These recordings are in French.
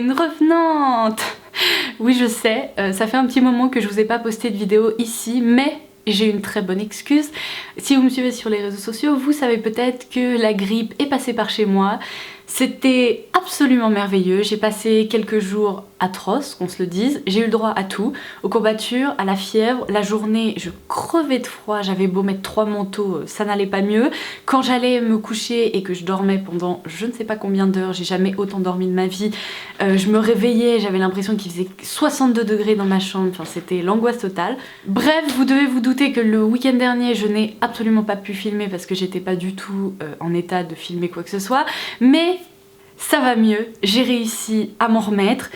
une revenante. Oui, je sais, ça fait un petit moment que je vous ai pas posté de vidéo ici, mais j'ai une très bonne excuse. Si vous me suivez sur les réseaux sociaux, vous savez peut-être que la grippe est passée par chez moi. C'était absolument merveilleux, j'ai passé quelques jours atroces, qu'on se le dise. J'ai eu le droit à tout, aux courbatures, à la fièvre. La journée, je crevais de froid, j'avais beau mettre 3 manteaux, ça n'allait pas mieux. Quand j'allais me coucher et que je dormais pendant je ne sais pas combien d'heures, j'ai jamais autant dormi de ma vie, je me réveillais, j'avais l'impression qu'il faisait 62 degrés dans ma chambre, enfin c'était l'angoisse totale. Bref, vous devez vous douter que le week-end dernier, je n'ai absolument pas pu filmer parce que j'étais pas du tout en état de filmer quoi que ce soit, mais ça va mieux, j'ai réussi à m'en remettre,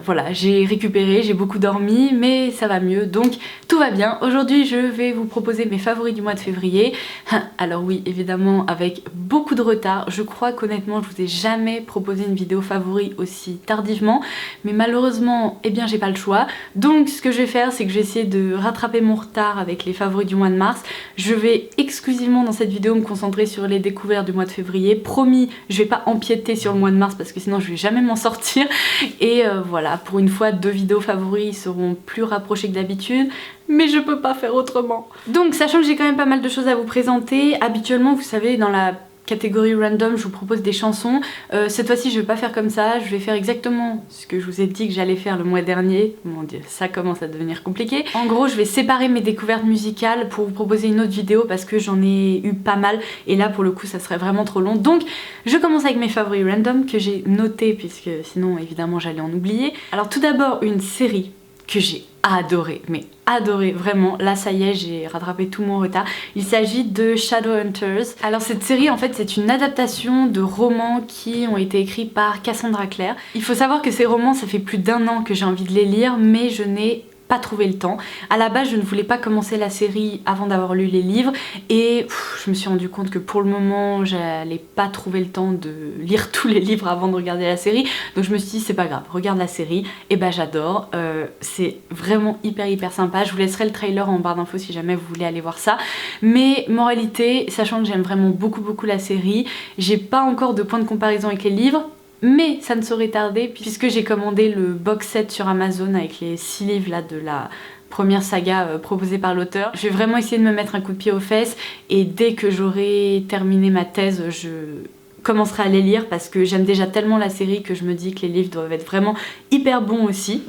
voilà, j'ai récupéré, j'ai beaucoup dormi, mais ça va mieux, donc tout va bien. Aujourd'hui, je vais vous proposer mes favoris du mois de février. Alors oui, évidemment, avec beaucoup de retard. Je crois qu'honnêtement, je vous ai jamais proposé une vidéo favori aussi tardivement, mais malheureusement, eh bien, j'ai pas le choix. Donc, ce que je vais faire, c'est que je vais essayer de rattraper mon retard avec les favoris du mois de mars. Je vais exclusivement dans cette vidéo me concentrer sur les découvertes du mois de février. Promis, je vais pas empiéter sur le mois de mars parce que sinon, je vais jamais m'en sortir. Et voilà, pour une fois, 2 vidéos favoris seront plus rapprochées que d'habitude, mais je peux pas faire autrement. Donc, sachant que j'ai quand même pas mal de choses à vous présenter, habituellement, vous savez, dans la catégorie random, je vous propose des chansons. Cette fois-ci, je vais pas faire comme ça, je vais faire exactement ce que je vous ai dit que j'allais faire le mois dernier. Mon dieu, ça commence à devenir compliqué. En gros, je vais séparer mes découvertes musicales pour vous proposer une autre vidéo parce que j'en ai eu pas mal et là, pour le coup, ça serait vraiment trop long. Donc, je commence avec mes favoris random que j'ai notés puisque sinon, évidemment, j'allais en oublier. Alors, tout d'abord, une série que j'ai adoré, mais adoré vraiment. Là ça y est, j'ai rattrapé tout mon retard. Il s'agit de Shadowhunters. Alors cette série en fait c'est une adaptation de romans qui ont été écrits par Cassandra Clare. Il faut savoir que ces romans ça fait plus d'1 an que j'ai envie de les lire mais je n'ai pas trouvé le temps. À la base je ne voulais pas commencer la série avant d'avoir lu les livres et je me suis rendu compte que pour le moment j'allais pas trouver le temps de lire tous les livres avant de regarder la série, donc je me suis dit c'est pas grave, regarde la série, et bah j'adore, c'est vraiment hyper sympa. Je vous laisserai le trailer en barre d'infos si jamais vous voulez aller voir ça, mais moralité, sachant que j'aime vraiment beaucoup la série, j'ai pas encore de point de comparaison avec les livres, mais ça ne saurait tarder puisque j'ai commandé le box set sur Amazon avec les 6 livres là de la première saga proposée par l'auteur. Je vais vraiment essayer de me mettre un coup de pied aux fesses et dès que j'aurai terminé ma thèse, je commencerai à les lire parce que j'aime déjà tellement la série que je me dis que les livres doivent être vraiment hyper bons aussi.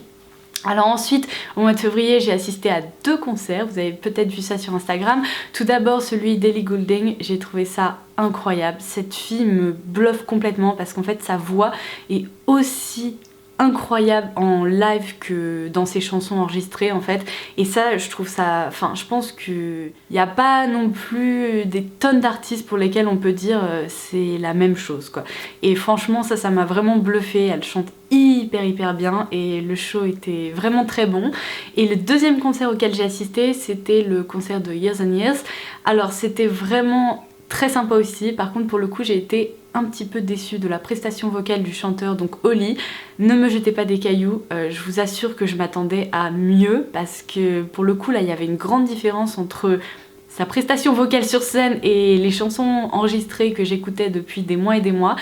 Alors ensuite, au mois de février, j'ai assisté à 2 concerts, vous avez peut-être vu ça sur Instagram. Tout d'abord celui d'Ellie Goulding, j'ai trouvé ça incroyable. Cette fille me bluffe complètement parce qu'en fait sa voix est aussi incroyable en live que dans ses chansons enregistrées en fait, et ça je trouve ça, enfin je pense qu'il n'y a pas non plus des tonnes d'artistes pour lesquels on peut dire c'est la même chose quoi, et franchement ça m'a vraiment bluffé. Elle chante hyper bien et le show était vraiment très bon. Et le deuxième concert auquel j'ai assisté c'était le concert de Years and Years. Alors c'était vraiment très sympa aussi, par contre pour le coup j'ai été un petit peu déçue de la prestation vocale du chanteur, donc Oli. Ne me jetez pas des cailloux, je vous assure que je m'attendais à mieux parce que pour le coup là il y avait une grande différence entre sa prestation vocale sur scène et les chansons enregistrées que j'écoutais depuis des mois et des mois.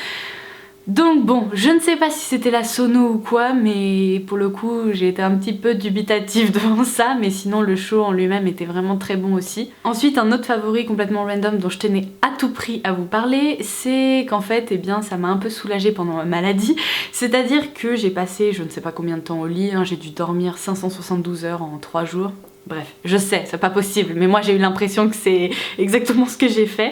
Donc bon, je ne sais pas si c'était la sono ou quoi, mais pour le coup j'ai été un petit peu dubitative devant ça, mais sinon le show en lui-même était vraiment très bon aussi. Ensuite, un autre favori complètement random dont je tenais à tout prix à vous parler, c'est qu'en fait, eh bien, ça m'a un peu soulagée pendant ma maladie, c'est-à-dire que j'ai passé je ne sais pas combien de temps au lit, hein, j'ai dû dormir 572 heures en 3 jours. Bref, je sais, c'est pas possible, mais moi j'ai eu l'impression que c'est exactement ce que j'ai fait.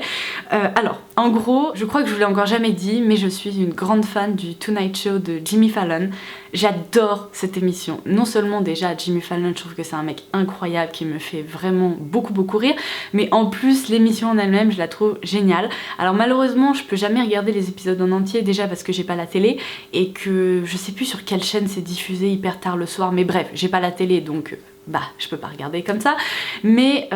Alors, en gros, je crois que je vous l'ai encore jamais dit, mais je suis une grande fan du Tonight Show de Jimmy Fallon. J'adore cette émission. Non seulement déjà Jimmy Fallon, je trouve que c'est un mec incroyable qui me fait vraiment beaucoup rire, mais en plus l'émission en elle-même, je la trouve géniale. Alors malheureusement, je peux jamais regarder les épisodes en entier, déjà parce que j'ai pas la télé et que je sais plus sur quelle chaîne c'est diffusé hyper tard le soir, mais bref, j'ai pas la télé donc bah je peux pas regarder comme ça, mais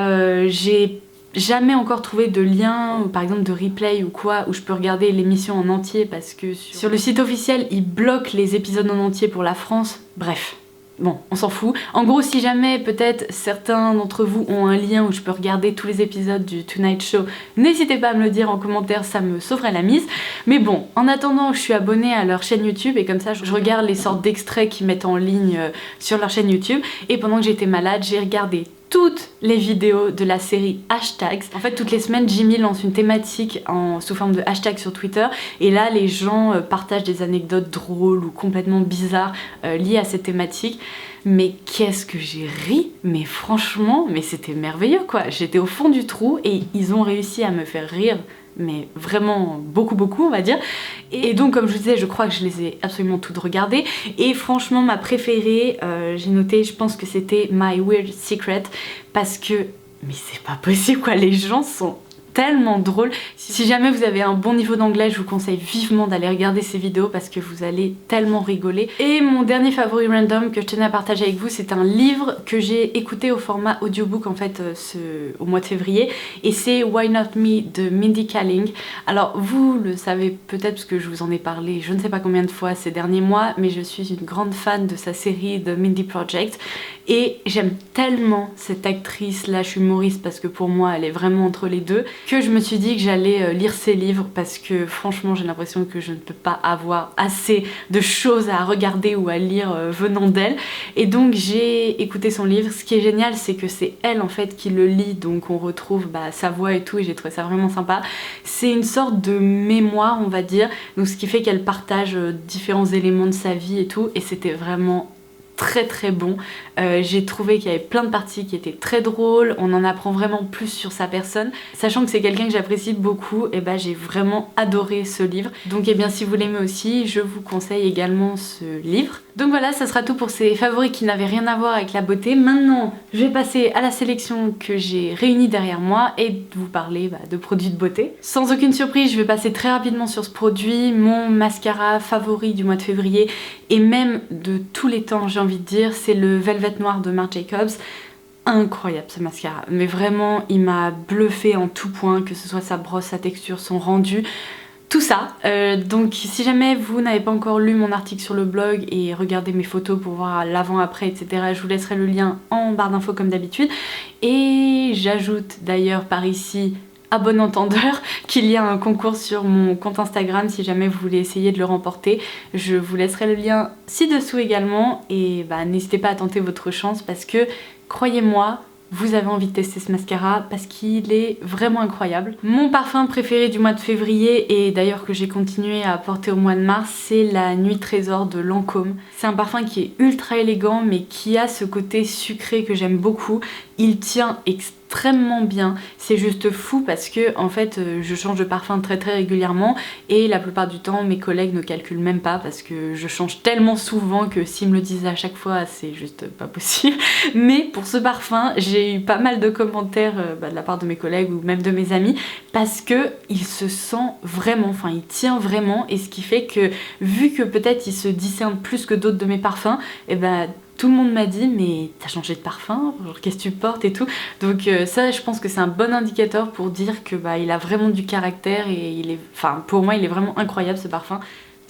j'ai jamais encore trouvé de lien, par exemple de replay ou quoi, où je peux regarder l'émission en entier parce que sur le site officiel ils bloquent les épisodes en entier pour la France. Bref, Bon, on s'en fout. En gros, si jamais peut-être certains d'entre vous ont un lien où je peux regarder tous les épisodes du Tonight Show, n'hésitez pas à me le dire en commentaire, ça me sauverait la mise. Mais bon, en attendant, je suis abonnée à leur chaîne YouTube et comme ça, je regarde les sortes d'extraits qu'ils mettent en ligne sur leur chaîne YouTube. Et pendant que j'étais malade, j'ai regardé toutes les vidéos de la série Hashtags. En fait, toutes les semaines, Jimmy lance une thématique sous forme de hashtag sur Twitter et là, les gens partagent des anecdotes drôles ou complètement bizarres liées à cette thématique. Mais qu'est-ce que j'ai ri, mais franchement, mais c'était merveilleux quoi. J'étais au fond du trou et ils ont réussi à me faire rire, mais vraiment beaucoup on va dire. Et donc comme je vous disais, je crois que je les ai absolument toutes regardées et franchement ma préférée, j'ai noté, je pense que c'était My Weird Secret parce que mais c'est pas possible quoi, les gens sont tellement drôle. Si jamais vous avez un bon niveau d'anglais, je vous conseille vivement d'aller regarder ces vidéos parce que vous allez tellement rigoler. Et mon dernier favori random que je tenais à partager avec vous, c'est un livre que j'ai écouté au format audiobook en fait au mois de février et c'est Why Not Me de Mindy Kaling. Alors vous le savez peut-être parce que je vous en ai parlé je ne sais pas combien de fois ces derniers mois, mais je suis une grande fan de sa série The Mindy Project et j'aime tellement cette actrice slash humoriste parce que pour moi elle est vraiment entre les deux, que je me suis dit que j'allais lire ses livres parce que franchement j'ai l'impression que je ne peux pas avoir assez de choses à regarder ou à lire venant d'elle. Et donc j'ai écouté son livre. Ce qui est génial c'est que c'est elle en fait qui le lit, donc on retrouve sa voix et tout et j'ai trouvé ça vraiment sympa. C'est une sorte de mémoire on va dire, donc ce qui fait qu'elle partage différents éléments de sa vie et tout et c'était vraiment très bon. J'ai trouvé qu'il y avait plein de parties qui étaient très drôles, on en apprend vraiment plus sur sa personne. Sachant que c'est quelqu'un que j'apprécie beaucoup, et j'ai vraiment adoré ce livre. Donc et bien si vous l'aimez aussi, je vous conseille également ce livre. Donc voilà, ça sera tout pour ces favoris qui n'avaient rien à voir avec la beauté. Maintenant, je vais passer à la sélection que j'ai réunie derrière moi et vous parler de produits de beauté. Sans aucune surprise, je vais passer très rapidement sur ce produit, mon mascara favori du mois de février et même de tous les temps, j'ai envie de dire, c'est le Velvet Noir de Marc Jacobs. Incroyable ce mascara, mais vraiment il m'a bluffé en tout point, que ce soit sa brosse, sa texture, son rendu, tout ça. Donc si jamais vous n'avez pas encore lu mon article sur le blog et regardé mes photos pour voir l'avant-après etc, je vous laisserai le lien en barre d'infos comme d'habitude. Et j'ajoute d'ailleurs par ici, à bon entendeur, qu'il y a un concours sur mon compte Instagram si jamais vous voulez essayer de le remporter. Je vous laisserai le lien ci-dessous également et n'hésitez pas à tenter votre chance parce que croyez-moi, vous avez envie de tester ce mascara parce qu'il est vraiment incroyable. Mon parfum préféré du mois de février et d'ailleurs que j'ai continué à porter au mois de mars, c'est la Nuit Trésor de Lancôme. C'est un parfum qui est ultra élégant mais qui a ce côté sucré que j'aime beaucoup. Il tient extrêmement bien, c'est juste fou parce que en fait je change de parfum très régulièrement et la plupart du temps mes collègues ne calculent même pas parce que je change tellement souvent que s'ils me le disent à chaque fois c'est juste pas possible. Mais pour ce parfum j'ai eu pas mal de commentaires de la part de mes collègues ou même de mes amis parce que il se sent vraiment, enfin il tient vraiment et ce qui fait que vu que peut-être il se discerne plus que d'autres de mes parfums, et tout le monde m'a dit mais t'as changé de parfum, qu'est-ce que tu portes et tout. Donc ça je pense que c'est un bon indicateur pour dire que il a vraiment du caractère et il est, enfin pour moi il est vraiment incroyable ce parfum.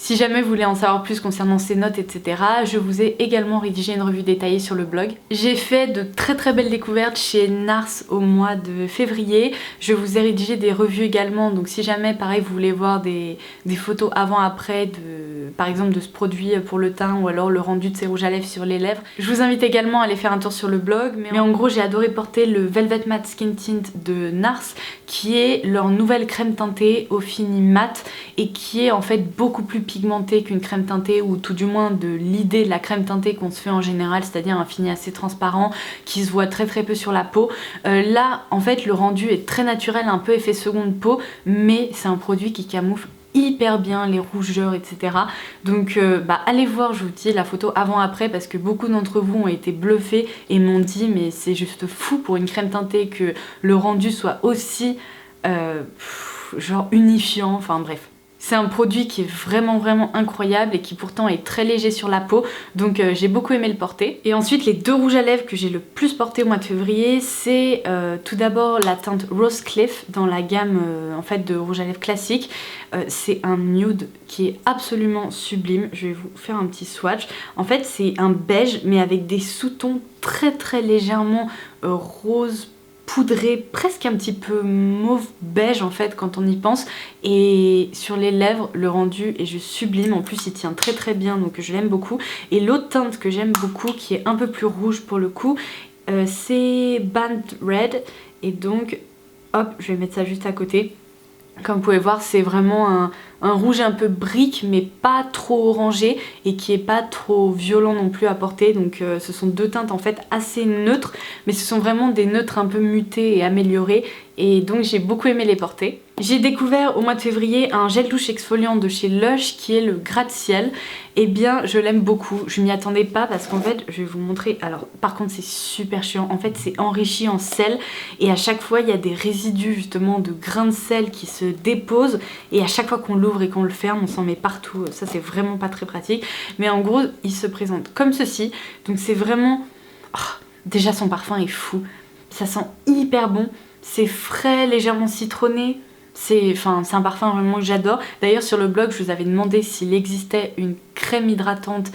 Si jamais vous voulez en savoir plus concernant ses notes, etc., je vous ai également rédigé une revue détaillée sur le blog. J'ai fait de très belles découvertes chez Nars au mois de février. Je vous ai rédigé des revues également, donc si jamais, pareil, vous voulez voir des photos avant-après, par exemple de ce produit pour le teint ou alors le rendu de ces rouges à lèvres sur les lèvres, je vous invite également à aller faire un tour sur le blog. Mais en gros, j'ai adoré porter le Velvet Matte Skin Tint de Nars, qui est leur nouvelle crème teintée au fini mat et qui est en fait beaucoup plus pigmentée qu'une crème teintée, ou tout du moins de l'idée de la crème teintée qu'on se fait en général, c'est-à-dire un fini assez transparent qui se voit très peu sur la peau. Là en fait le rendu est très naturel, un peu effet seconde peau, mais c'est un produit qui camoufle hyper bien les rougeurs etc. Donc allez voir, je vous dis, la photo avant-après parce que beaucoup d'entre vous ont été bluffés et m'ont dit mais c'est juste fou pour une crème teintée que le rendu soit aussi genre unifiant, enfin bref. C'est un produit qui est vraiment incroyable et qui pourtant est très léger sur la peau, donc j'ai beaucoup aimé le porter. Et ensuite les deux rouges à lèvres que j'ai le plus porté au mois de février, c'est tout d'abord la teinte Rose Cliff dans la gamme en fait de rouge à lèvres classique. C'est un nude qui est absolument sublime. Je vais vous faire un petit swatch. En fait c'est un beige mais avec des sous-tons très légèrement rose poudré, presque un petit peu mauve beige en fait quand on y pense, et sur les lèvres le rendu est juste sublime. En plus il tient très bien, donc je l'aime beaucoup. Et l'autre teinte que j'aime beaucoup qui est un peu plus rouge pour le coup, c'est Band Red, et donc hop je vais mettre ça juste à côté. Comme vous pouvez voir c'est vraiment un rouge un peu brique mais pas trop orangé et qui est pas trop violent non plus à porter. Donc ce sont deux teintes en fait assez neutres, mais ce sont vraiment des neutres un peu mutés et améliorés, et donc j'ai beaucoup aimé les porter. J'ai découvert au mois de février un gel douche exfoliant de chez Lush qui est le gratte-ciel. Et bien je l'aime beaucoup, je m'y attendais pas parce qu'en fait je vais vous montrer. Alors par contre c'est super chiant, en fait c'est enrichi en sel et à chaque fois il y a des résidus justement de grains de sel qui se déposent, et à chaque fois qu'on l'ouvre et qu'on le ferme on s'en met partout. Ça c'est vraiment pas très pratique, mais en gros il se présente comme ceci. Donc c'est vraiment... Oh, déjà son parfum est fou, ça sent hyper bon, c'est frais, légèrement citronné. C'est un parfum vraiment que j'adore. D'ailleurs sur le blog je vous avais demandé s'il existait une crème hydratante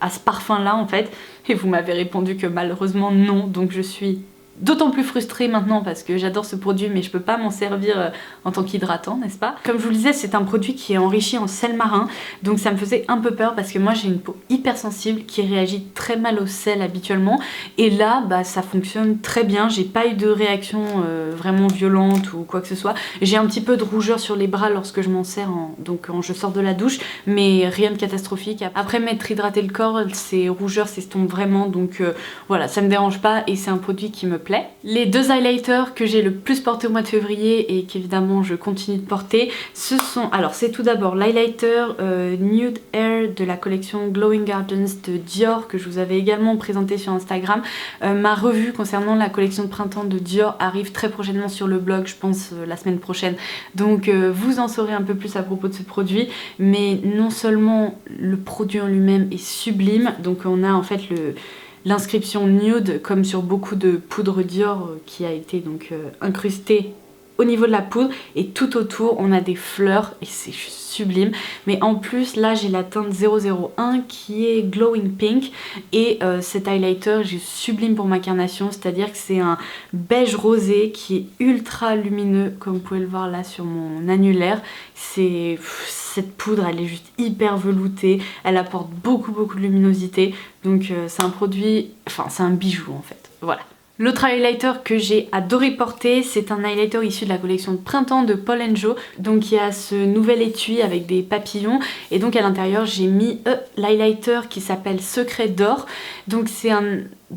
à ce parfum là en fait, et vous m'avez répondu que malheureusement non, donc je suis d'autant plus frustrée maintenant parce que j'adore ce produit mais je peux pas m'en servir en tant qu'hydratant, n'est-ce pas? Comme je vous le disais, c'est un produit qui est enrichi en sel marin, donc ça me faisait un peu peur parce que moi j'ai une peau hypersensible qui réagit très mal au sel habituellement, et là bah ça fonctionne très bien. J'ai pas eu de réaction vraiment violente ou quoi que ce soit. J'ai un petit peu de rougeur sur les bras lorsque je m'en sers quand je sors de la douche, mais rien de catastrophique. Après m'être hydraté le corps, ces rougeurs s'estompent vraiment, donc voilà, ça me dérange pas et c'est un produit qui me plaît. Les deux highlighters que j'ai le plus porté au mois de février et qu'évidemment je continue de porter, ce sont... Alors c'est tout d'abord l'highlighter Nude Air de la collection Glowing Gardens de Dior que je vous avais également présenté sur Instagram. Ma revue concernant la collection de printemps de Dior arrive très prochainement sur le blog, je pense la semaine prochaine. Donc vous en saurez un peu plus à propos de ce produit, mais non seulement le produit en lui-même est sublime, donc on a en fait l'inscription nude comme sur beaucoup de poudre Dior qui a été donc incrustée au niveau de la poudre, et tout autour on a des fleurs et c'est juste sublime. Mais en plus là j'ai la teinte 001 qui est glowing pink, et cet highlighter est juste sublime pour ma carnation, c'est à dire que c'est un beige rosé qui est ultra lumineux comme vous pouvez le voir là sur mon annulaire. Cette poudre elle est juste hyper veloutée, elle apporte beaucoup de luminosité, donc c'est un produit, c'est un bijou en fait, voilà. L'autre highlighter que j'ai adoré porter, c'est un highlighter issu de la collection de printemps de Paul & Joe. Donc il y a ce nouvel étui avec des papillons, et donc à l'intérieur j'ai mis l'highlighter qui s'appelle Secret d'or. Donc c'est un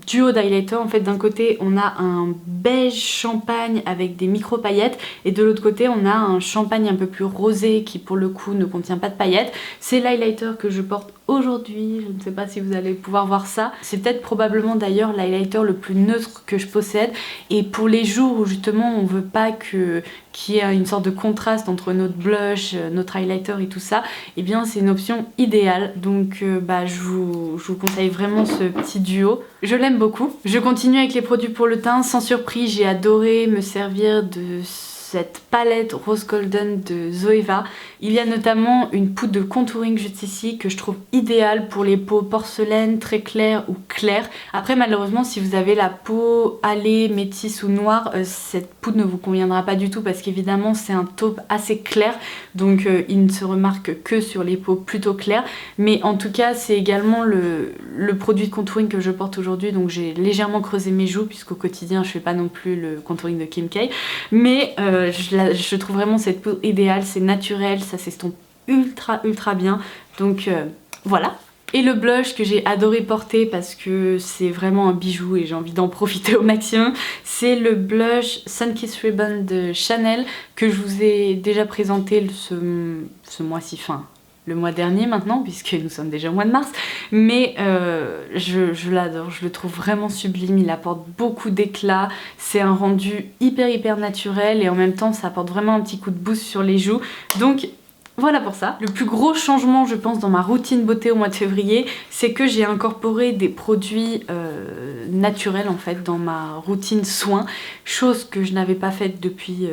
duo d'highlighter, en fait d'un côté on a un beige champagne avec des micro paillettes, et de l'autre côté on a un champagne un peu plus rosé qui pour le coup ne contient pas de paillettes. C'est l'highlighter que je porte aujourd'hui, je ne sais pas si vous allez pouvoir voir ça. C'est peut-être probablement d'ailleurs l'highlighter le plus neutre que je possède, et pour les jours où justement on veut pas qu'il y ait une sorte de contraste entre notre blush, notre highlighter et tout ça, et bien c'est une option idéale. Donc je vous conseille vraiment ce petit duo. Je l'aime beaucoup. Je continue avec les produits pour le teint. Sans surprise, j'ai adoré me servir de cette palette Rose Golden de Zoeva. Il y a notamment une poudre de contouring juste ici que je trouve idéale pour les peaux porcelaine, très claires ou claires. Après malheureusement si vous avez la peau hâlée, métisse ou noire, cette poudre ne vous conviendra pas du tout parce qu'évidemment c'est un taupe assez clair, donc il ne se remarque que sur les peaux plutôt claires. Mais en tout cas c'est également le produit de contouring que je porte aujourd'hui, donc j'ai légèrement creusé mes joues puisqu'au quotidien je fais pas non plus le contouring de Kim K, mais je trouve vraiment cette poudre idéale, c'est naturel, ça s'estompe ultra bien, donc voilà. Et le blush que j'ai adoré porter parce que c'est vraiment un bijou et j'ai envie d'en profiter au maximum, c'est le blush Sunkissed Ribbon de Chanel que je vous ai déjà présenté ce mois-ci, le mois dernier maintenant puisque nous sommes déjà au mois de mars, mais je l'adore, je le trouve vraiment sublime, il apporte beaucoup d'éclat, c'est un rendu hyper naturel et en même temps ça apporte vraiment un petit coup de boost sur les joues, donc Voilà pour ça. Le plus gros changement je pense dans ma routine beauté au mois de février, c'est que j'ai incorporé des produits naturels en fait dans ma routine soins, chose que je n'avais pas faite depuis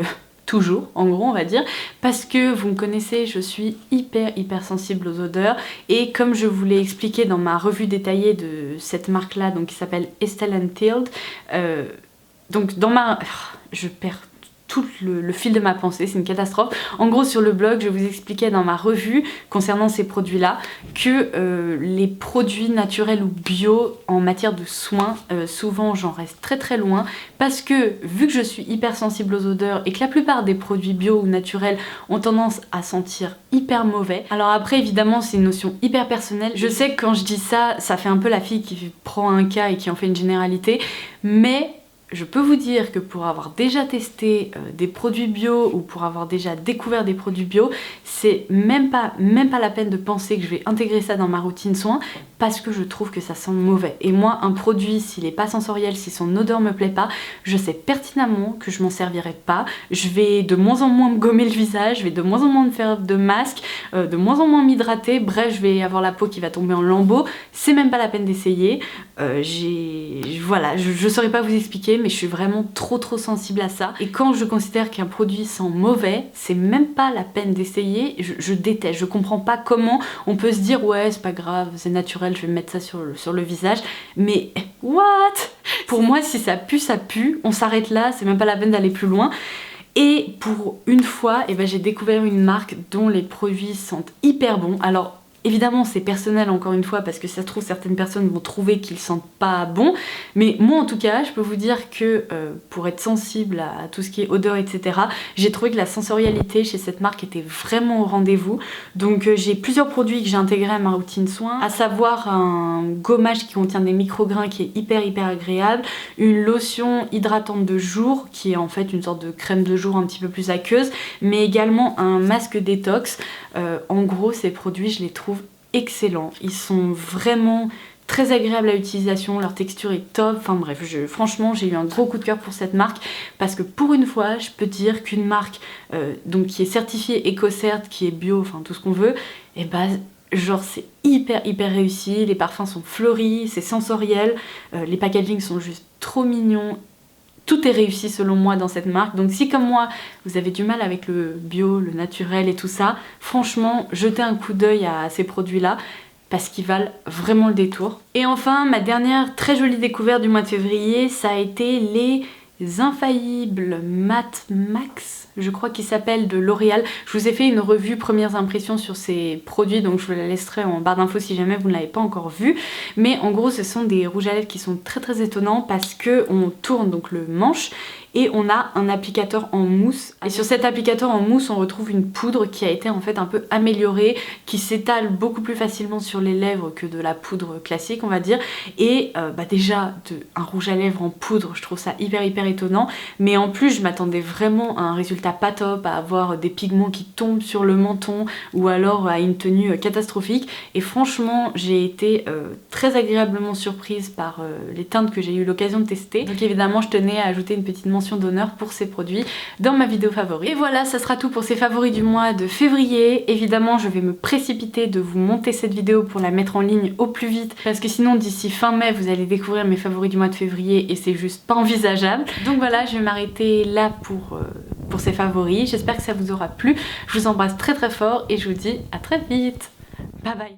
toujours en gros on va dire, parce que vous me connaissez, je suis hyper sensible aux odeurs et comme je vous l'ai expliqué dans ma revue détaillée de cette marque là donc qui s'appelle Estelle & Tilde, donc dans ma... je perds tout le fil de ma pensée, c'est une catastrophe. En gros sur le blog je vous expliquais dans ma revue concernant ces produits là que les produits naturels ou bio en matière de soins, souvent j'en reste très loin parce que vu que je suis hyper sensible aux odeurs et que la plupart des produits bio ou naturels ont tendance à sentir hyper mauvais. Alors après évidemment c'est une notion hyper personnelle, je sais que quand je dis ça, ça fait un peu la fille qui prend un cas et qui en fait une généralité, mais je peux vous dire que pour avoir déjà testé des produits bio ou pour avoir déjà découvert des produits bio, c'est même pas la peine de penser que je vais intégrer ça dans ma routine soins parce que je trouve que ça sent mauvais. Et moi, un produit, s'il n'est pas sensoriel, si son odeur me plaît pas, je sais pertinemment que je m'en servirai pas. Je vais de moins en moins me gommer le visage, je vais de moins en moins me faire de masque, de moins en moins m'hydrater, bref, je vais avoir la peau qui va tomber en lambeaux. C'est même pas la peine d'essayer. Voilà, je saurais pas vous expliquer, mais je suis vraiment trop sensible à ça. Et quand je considère qu'un produit sent mauvais, c'est même pas la peine d'essayer. Je déteste, je comprends pas comment on peut se dire ouais c'est pas grave, c'est naturel, je vais me mettre ça sur le visage. Mais what? Pour moi si ça pue, on s'arrête là, c'est même pas la peine d'aller plus loin. Et pour une fois, j'ai découvert une marque dont les produits sentent hyper bons. Alors évidemment c'est personnel encore une fois parce que ça se trouve certaines personnes vont trouver qu'ils sentent pas bon, mais moi en tout cas je peux vous dire que pour être sensible à tout ce qui est odeur etc, j'ai trouvé que la sensorialité chez cette marque était vraiment au rendez-vous. Donc j'ai plusieurs produits que j'ai intégrés à ma routine soins, à savoir un gommage qui contient des micro-grains qui est hyper agréable, une lotion hydratante de jour qui est en fait une sorte de crème de jour un petit peu plus aqueuse, mais également un masque détox. En gros ces produits je les trouve excellents, ils sont vraiment très agréables à l'utilisation, leur texture est top, enfin bref, franchement j'ai eu un gros coup de cœur pour cette marque parce que pour une fois je peux dire qu'une marque donc qui est certifiée EcoCert, qui est bio, enfin tout ce qu'on veut, et genre c'est hyper réussi, les parfums sont fleuris, c'est sensoriel, les packagings sont juste trop mignons. Tout est réussi selon moi dans cette marque, donc si comme moi vous avez du mal avec le bio, le naturel et tout ça, franchement jetez un coup d'œil à ces produits là parce qu'ils valent vraiment le détour. Et enfin ma dernière très jolie découverte du mois de février, ça a été les Infaillibles Matte Max, je crois qu'il s'appelle, de L'Oréal. Je vous ai fait une revue premières impressions sur ces produits, donc je vous la laisserai en barre d'infos si jamais vous ne l'avez pas encore vu. Mais en gros ce sont des rouges à lèvres qui sont très étonnants parce que on tourne donc le manche et on a un applicateur en mousse. Et sur cet applicateur en mousse on retrouve une poudre qui a été en fait un peu améliorée, qui s'étale beaucoup plus facilement sur les lèvres que de la poudre classique on va dire. Et déjà un rouge à lèvres en poudre, je trouve ça hyper étonnant, mais en plus je m'attendais vraiment à un résultat pas top, à avoir des pigments qui tombent sur le menton ou alors à une tenue catastrophique. Et franchement j'ai été très agréablement surprise par les teintes que j'ai eu l'occasion de tester. Donc évidemment je tenais à ajouter une petite mention d'honneur pour ces produits dans ma vidéo favori. Et voilà, ça sera tout pour ces favoris du mois de février. Évidemment je vais me précipiter de vous monter cette vidéo pour la mettre en ligne au plus vite parce que sinon d'ici fin mai vous allez découvrir mes favoris du mois de février et c'est juste pas envisageable. Donc voilà, je vais m'arrêter là pour ces favoris. J'espère que ça vous aura plu. Je vous embrasse très fort et je vous dis à très vite. Bye bye.